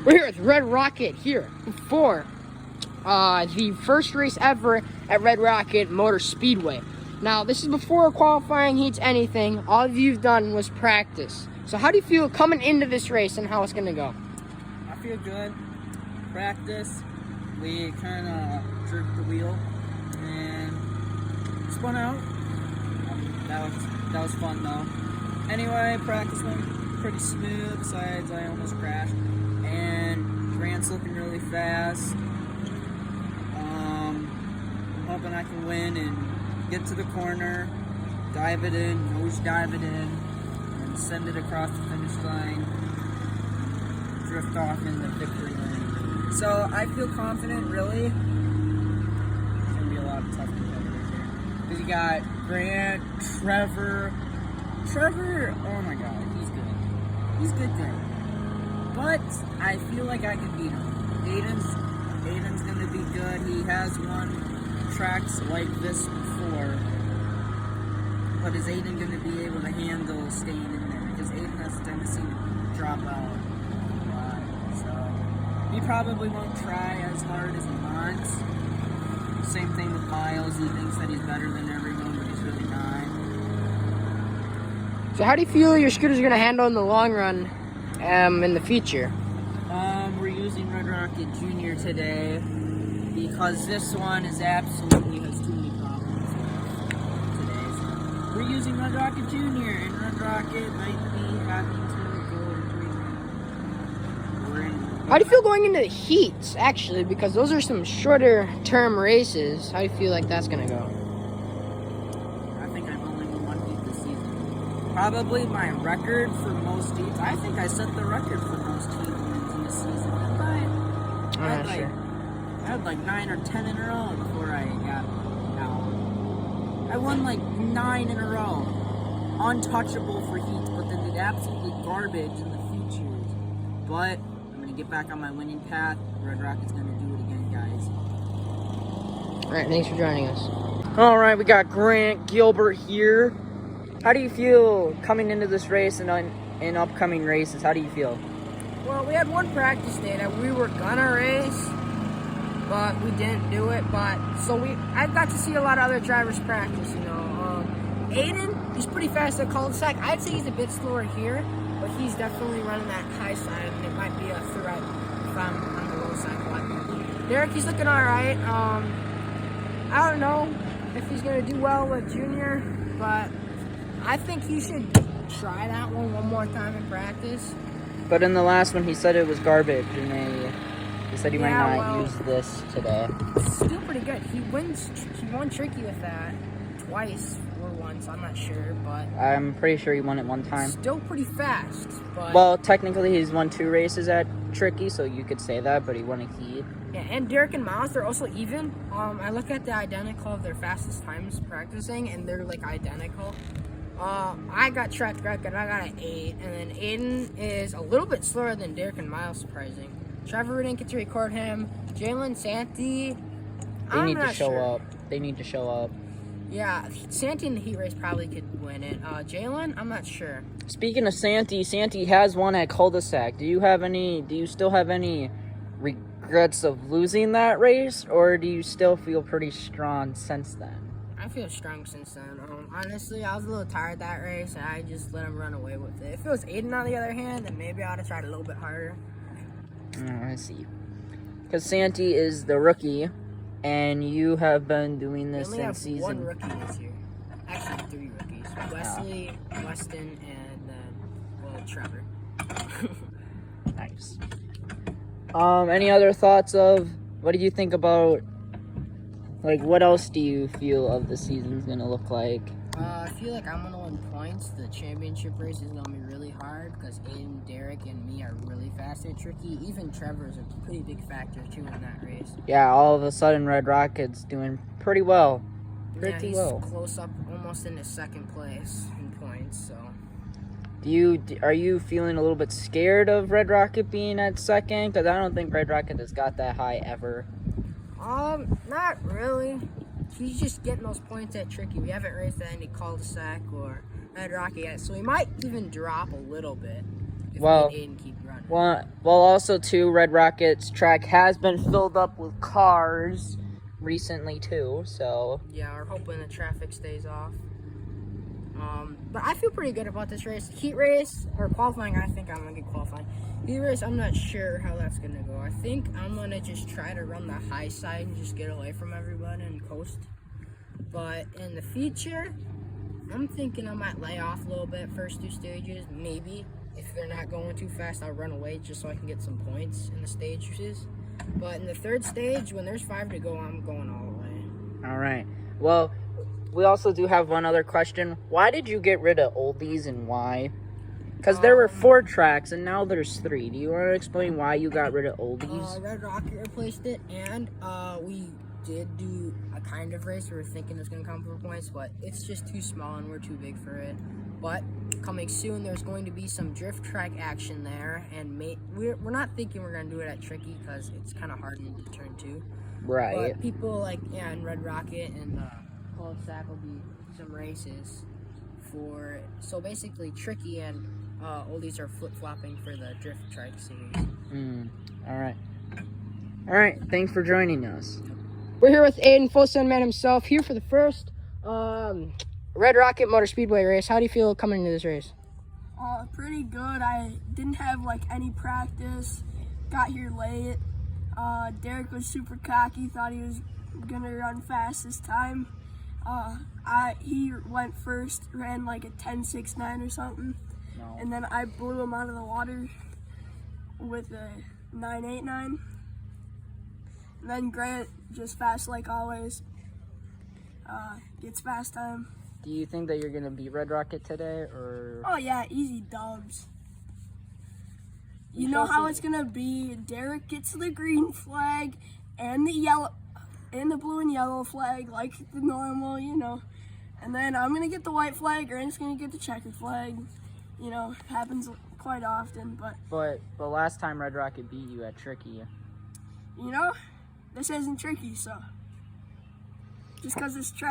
We're here with Red Rocket here for the first race ever at Red Rocket Motor Speedway. Now, this is before qualifying heats, anything. All you've done was practice. So how do you feel coming into this race and how it's going to go? I feel good. Practice. We kind of jerked the wheel and spun out. That was fun though. Anyway, practice went pretty smooth. Besides, I almost crashed. And Grant's looking really fast. I'm hoping I can win and get to the corner, dive it in, nose dive it in, and send it across the finish line, drift off in the victory lane. So I feel confident, really. There's going to be a lot of tough competitors here. Because you got Grant, Trevor, oh my god, he's good. He's good there. But I feel like I can beat him. Aiden's going to be good. He has won tracks like this before. But is Aiden going to be able to handle staying in there? Because Aiden has a tendency to drop out a lot. So he probably won't try as hard as he wants. Same thing with Miles. He thinks that he's better than everyone, but he's really not. So how do you feel your scooter's going to handle in the long run in the future? We're using Red Rocket Junior today because this one is absolutely has too many problems today. So we're using Red Rocket Junior, and Red Rocket might be happy to go and How do you feel going into the heats, actually? Because those are some shorter term races. How do you feel like that's going to go? I think I've only won one heat this season. Probably my record for most heats. I think I set the record for most heat wins in the season. I had like 9 or 10 in a row before I got out. I won like 9 in a row. Untouchable for heats, but then did absolutely garbage in the futures. But I'm going to get back on my winning path. Red Rocket's going to do it again, guys. Alright, thanks for joining us. Alright, we got Grant Gilbert here. How do you feel coming into this race and in upcoming races? How do you feel? Well, we had one practice day that we were gonna race, but we didn't do it. I got to see a lot of other drivers practice. Aiden, he's pretty fast at cul-de-sac. I'd say he's a bit slower here, but he's definitely running that high side, and it might be a threat if I'm on the low side. But Derek, he's looking all right. I don't know if he's gonna do well with Junior, but I think he should try that one more time in practice. But in the last one, he said it was garbage, and he said he might not use this today. Still pretty good. He won Tricky with that twice or once. I'm not sure, but I'm pretty sure he won it one time. Still pretty fast. But well, technically, he's won 2 races at Tricky, so you could say that. But he won a heat. Yeah, and Derek and Miles, they're also even. I look at the identical of their fastest times practicing, and they're like identical. I got track record, I got an 8, and then Aiden is a little bit slower than Derek and Miles, surprising. Trevor didn't get to record him. Jalen, Santi, They need to show up. They need to show up. Yeah, Santi in the heat race probably could win it. Jalen, I'm not sure. Speaking of Santi has won at cul-de-sac. Do you still have any regrets of losing that race, or do you still feel pretty strong since then? I feel strong since then. Honestly, I was a little tired of that race, and I just let him run away with it. If it was Aiden, on the other hand, then maybe I would have tried a little bit harder. I see. Because Santi is the rookie, and you have been doing this since season. We only have 1 rookie this year. Actually, 3 rookies. Wesley, Weston, and then, Trevor. Nice. Any other thoughts of, what do you think about, like, what else do you feel of the season's going to look like? I feel like I'm going to win points. The championship race is going to be really hard because Aiden, Derek, and me are really fast at Tricky. Even Trevor's a pretty big factor, too, in that race. Yeah, all of a sudden, Red Rocket's doing pretty well. He's close up, almost into 2nd place in points, so... Are you feeling a little bit scared of Red Rocket being at 2nd? Because I don't think Red Rocket has got that high ever. Not really. He's just getting those points at Tricky. We haven't raced at any cul-de-sac or Red Rocket yet, so he might even drop a little bit. if Well- me and Aiden keep running. Well, also too, Red Rocket's track has been filled up with cars recently too. So Yeah, we're hoping the traffic stays off. But I feel pretty good about this race. Heat race or qualifying, I think I'm gonna get qualifying. Heat race, I'm not sure how that's gonna go. I think I'm gonna just try to run the high side and just get away from everybody and coast. But in the future, I'm thinking I might lay off a little bit first 2 stages. Maybe if they're not going too fast, I'll run away just so I can get some points in the stages. But in the 3rd stage, when there's 5 to go, I'm going all the way. all right. Well, we also do have one other question. Why did you get rid of oldies and why? Because there were 4 tracks and now there's 3. Do you want to explain why you got rid of oldies? Red Rocket replaced it, and we did do a kind of race. We were thinking it was going to come for points, but it's just too small and we're too big for it. But coming soon, there's going to be some drift track action there, and we're not thinking we're going to do it at Tricky because it's kind of hard into turn 2. Right. But people like in Red Rocket and cul-de-sac will be some races for. So basically, Tricky and oldies are flip-flopping for the drift track series. All right. All right. Thanks for joining us. We're here with Aiden, Full Sun Man himself, here for the first Red Rocket Motor Speedway race. How do you feel coming into this race? Pretty good. I didn't have like any practice. Got here late. Derek was super cocky. Thought he was gonna run fast this time. He went first, ran like a 10.69 or something, and then I blew him out of the water with a 9.89. And then Grant, just fast like always, gets fast time. Do you think that you're gonna beat Red Rocket today, or? Oh yeah, easy dubs. You know how it's gonna be. Derek gets the green flag and the yellow and the blue and yellow flag like the normal, you know. And then I'm gonna get the white flag, Grant's gonna get the checkered flag. You know, happens quite often, but last time Red Rocket beat you at Tricky. you know, this isn't tricky, so just because it's track.